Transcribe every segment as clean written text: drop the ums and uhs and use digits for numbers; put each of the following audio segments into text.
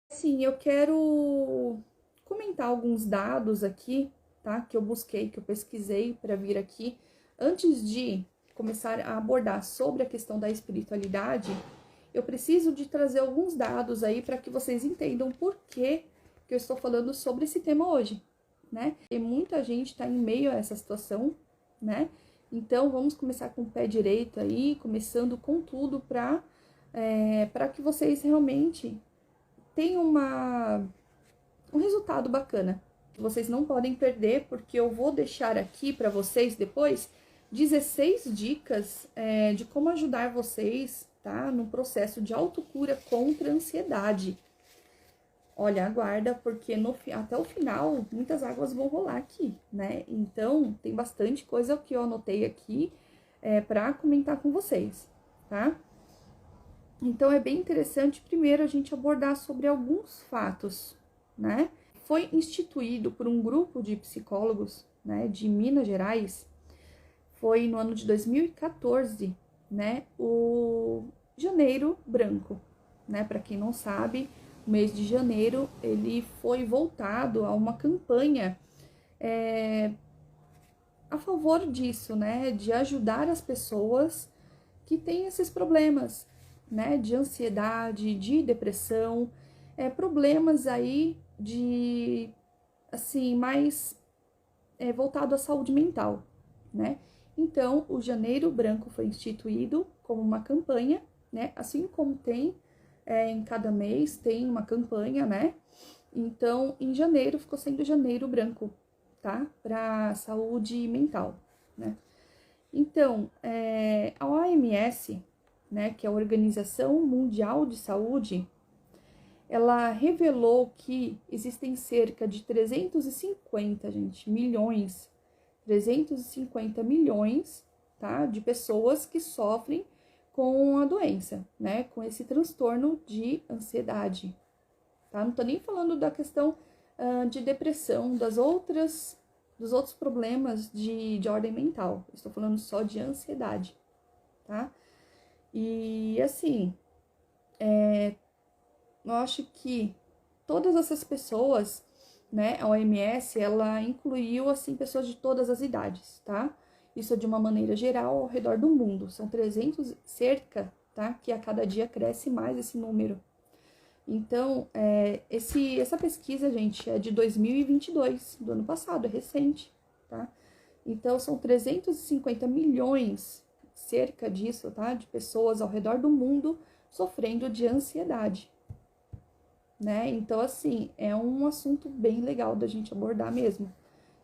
Sim, eu quero comentar alguns dados aqui, tá? Que eu busquei, que eu pesquisei para vir aqui. Antes de começar a abordar sobre a questão da espiritualidade, eu preciso de trazer alguns dados aí para que vocês entendam por que eu estou falando sobre esse tema hoje, né? E muita gente está em meio a essa situação, né? Então vamos começar com o pé direito aí, começando com tudo para que vocês realmente tem um resultado bacana, que vocês não podem perder, porque eu vou deixar aqui para vocês depois 16 dicas de como ajudar vocês, tá? No processo de autocura contra a ansiedade. Olha, aguarda, porque até o final muitas águas vão rolar aqui, né? Então, tem bastante coisa que eu anotei aqui para comentar com vocês, tá? Então, é bem interessante, primeiro, a gente abordar sobre alguns fatos, né? Foi instituído por um grupo de psicólogos, né, de Minas Gerais, foi no ano de 2014, né, o Janeiro Branco, né? Para quem não sabe, o mês de janeiro, ele foi voltado a uma campanha a favor disso, né, de ajudar as pessoas que têm esses problemas, né, de ansiedade, de depressão, problemas aí de, assim, mais voltado à saúde mental, né. Então, o Janeiro Branco foi instituído como uma campanha, né, assim como tem em cada mês tem uma campanha, né. Então, em janeiro ficou sendo Janeiro Branco, tá, para saúde mental, né. Então, a OMS, né, que é a Organização Mundial de Saúde, ela revelou que existem cerca de 350, gente, milhões, 350 milhões, tá, de pessoas que sofrem com a doença, né, com esse transtorno de ansiedade, tá? Não tô nem falando da questão de depressão, dos outros problemas de ordem mental. Estou falando só de ansiedade, tá? E assim, eu acho que todas essas pessoas, né, a OMS, ela incluiu, assim, pessoas de todas as idades, tá? Isso de uma maneira geral ao redor do mundo. São 300 cerca, tá? Que a cada dia cresce mais esse número. Então, essa pesquisa, gente, é de 2022, do ano passado, é recente, tá? Então, são 350 milhões, cerca disso, tá? De pessoas ao redor do mundo sofrendo de ansiedade, né? Então, assim, é um assunto bem legal da gente abordar mesmo.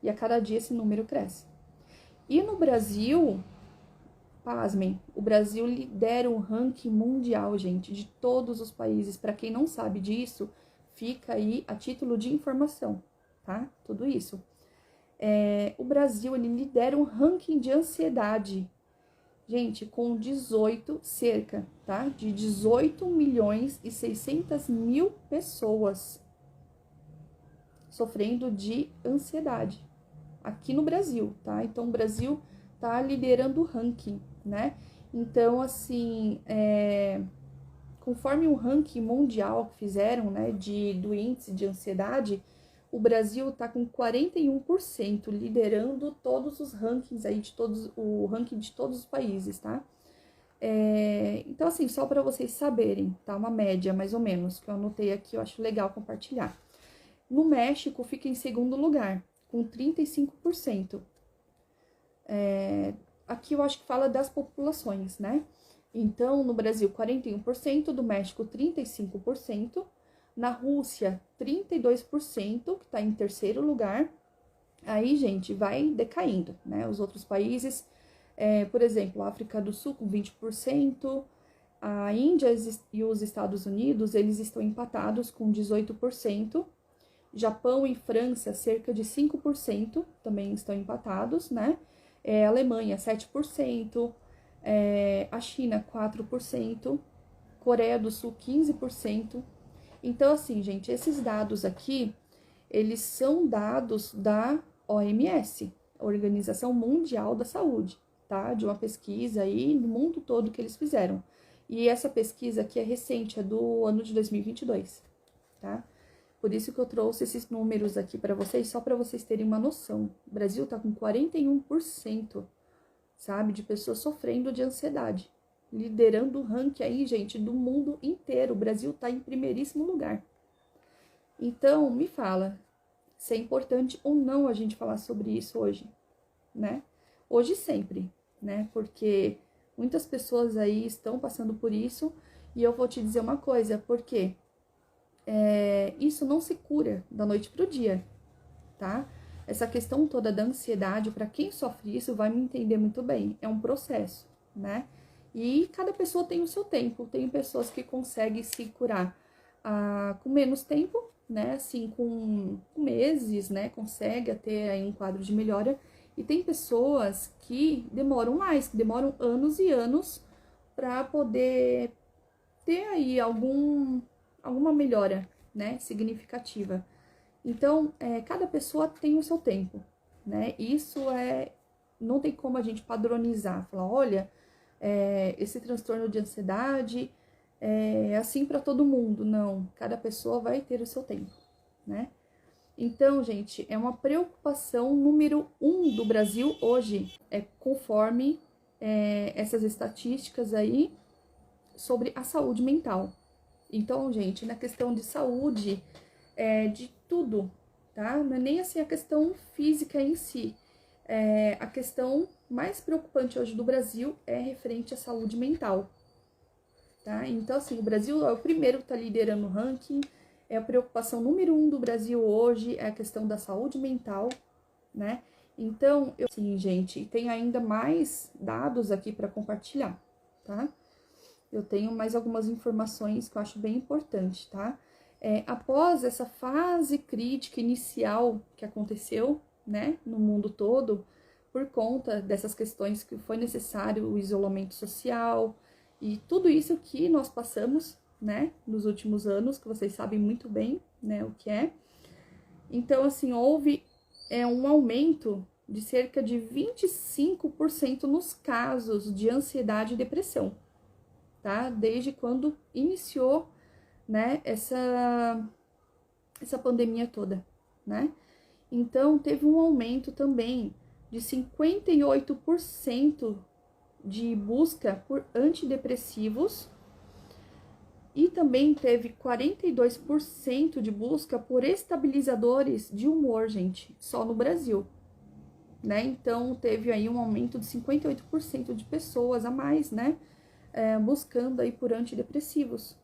E a cada dia esse número cresce. E no Brasil, pasmem, o Brasil lidera o ranking mundial, gente, de todos os países. Para quem não sabe disso, fica aí a título de informação, tá? Tudo isso. O Brasil, ele lidera um ranking de ansiedade, gente, com 18, cerca, tá? De 18 milhões e 600 mil pessoas sofrendo de ansiedade aqui no Brasil, tá? Então, o Brasil tá liderando o ranking, né? Então, assim, conforme o ranking mundial que fizeram, né, do índice de ansiedade, o Brasil tá com 41%, liderando todos os rankings aí, o ranking de todos os países, tá? Então, assim, só para vocês saberem, tá? Uma média, mais ou menos, que eu anotei aqui, eu acho legal compartilhar. No México, fica em segundo lugar, com 35%. Aqui eu acho que fala das populações, né? Então, no Brasil, 41%, do México, 35%, na Rússia, 32%, que está em terceiro lugar. Aí, gente, vai decaindo, né? Os outros países, por exemplo, a África do Sul, com 20%, a Índia e os Estados Unidos, eles estão empatados com 18%, Japão e França, cerca de 5%, também estão empatados, né? Alemanha, 7%, a China, 4%, Coreia do Sul, 15%. Então, assim, gente, esses dados aqui, eles são dados da OMS, Organização Mundial da Saúde, tá? De uma pesquisa aí no mundo todo que eles fizeram. E essa pesquisa aqui é recente, é do ano de 2022, tá? Por isso que eu trouxe esses números aqui para vocês, só para vocês terem uma noção. O Brasil tá com 41%, sabe, de pessoas sofrendo de ansiedade. Liderando o ranking aí, gente, do mundo inteiro. O Brasil tá em primeiríssimo lugar. Então, me fala se é importante ou não a gente falar sobre isso hoje, né? Hoje sempre, né? Porque muitas pessoas aí estão passando por isso e eu vou te dizer uma coisa, porque isso não se cura da noite pro dia, tá? Essa questão toda da ansiedade, para quem sofre isso, vai me entender muito bem. É um processo, né? E cada pessoa tem o seu tempo. Tem pessoas que conseguem se curar com menos tempo, né? Assim, com meses, né? Consegue ter aí um quadro de melhora. E tem pessoas que demoram mais, que demoram anos e anos para poder ter aí alguma melhora, né? Significativa. Então, cada pessoa tem o seu tempo, né? Isso não tem como a gente padronizar, falar, olha, esse transtorno de ansiedade é assim para todo mundo. Não, cada pessoa vai ter o seu tempo, né? Então, gente, é uma preocupação número 1 do Brasil hoje, conforme essas estatísticas aí sobre a saúde mental. Então, gente, na questão de saúde, de tudo, tá? Não é nem assim a questão física em si. A questão mais preocupante hoje do Brasil é referente à saúde mental, tá? Então, assim, o Brasil é o primeiro que tá liderando o ranking, a preocupação número 1 do Brasil hoje é a questão da saúde mental, né? Então, sim, gente, tem ainda mais dados aqui para compartilhar, tá? Eu tenho mais algumas informações que eu acho bem importante, tá? Após essa fase crítica inicial que aconteceu, né, no mundo todo, por conta dessas questões que foi necessário o isolamento social e tudo isso que nós passamos, né, nos últimos anos, que vocês sabem muito bem, né, o que é. Então, assim, houve um aumento de cerca de 25% nos casos de ansiedade e depressão, tá? Desde quando iniciou, né, essa pandemia toda, né? Então, teve um aumento também de 58% de busca por antidepressivos e também teve 42% de busca por estabilizadores de humor, gente, só no Brasil, né? Então, teve aí um aumento de 58% de pessoas a mais, né? Buscando aí por antidepressivos,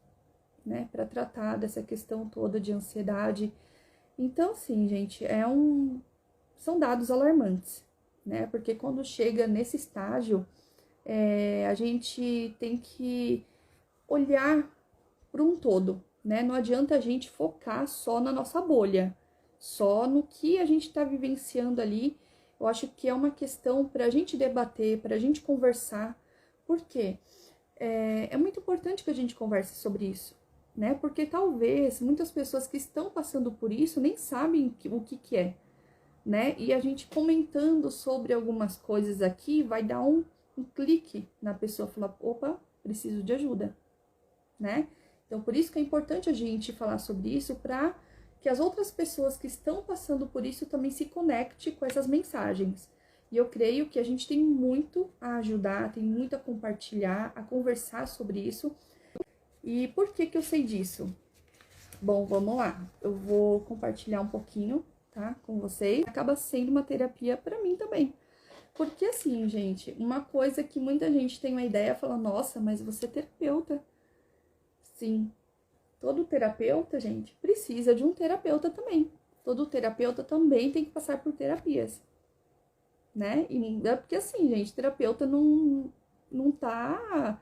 né? Para tratar dessa questão toda de ansiedade. Então, sim, gente, são dados alarmantes, né? Porque quando chega nesse estágio, a gente tem que olhar para um todo, né? Não adianta a gente focar só na nossa bolha, só no que a gente está vivenciando ali. Eu acho que é uma questão para a gente debater, para a gente conversar. Por quê? É muito importante que a gente converse sobre isso, né? Porque talvez muitas pessoas que estão passando por isso nem sabem o que é, né? E a gente comentando sobre algumas coisas aqui vai dar um clique na pessoa, falar, opa, preciso de ajuda, né? Então, por isso que é importante a gente falar sobre isso, para que as outras pessoas que estão passando por isso também se conectem com essas mensagens. E eu creio que a gente tem muito a ajudar, tem muito a compartilhar, a conversar sobre isso. E por que eu sei disso? Bom, vamos lá. Eu vou compartilhar um pouquinho, tá, com vocês. Acaba sendo uma terapia para mim também. Porque assim, gente, uma coisa que muita gente tem uma ideia, fala, nossa, mas você é terapeuta. Sim, todo terapeuta, gente, precisa de um terapeuta também. Todo terapeuta também tem que passar por terapias, né? E é porque assim, gente, terapeuta não tá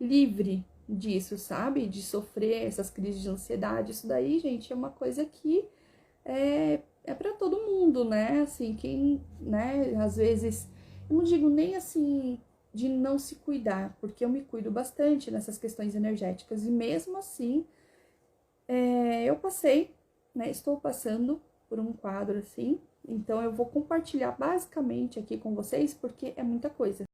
livre disso, sabe? De sofrer essas crises de ansiedade. Isso daí, gente, é uma coisa que é para todo mundo, né? Assim, quem, né, às vezes, eu não digo nem assim de não se cuidar, porque eu me cuido bastante nessas questões energéticas, e mesmo assim, eu passei, né, estou passando por um quadro assim, então eu vou compartilhar basicamente aqui com vocês, porque é muita coisa,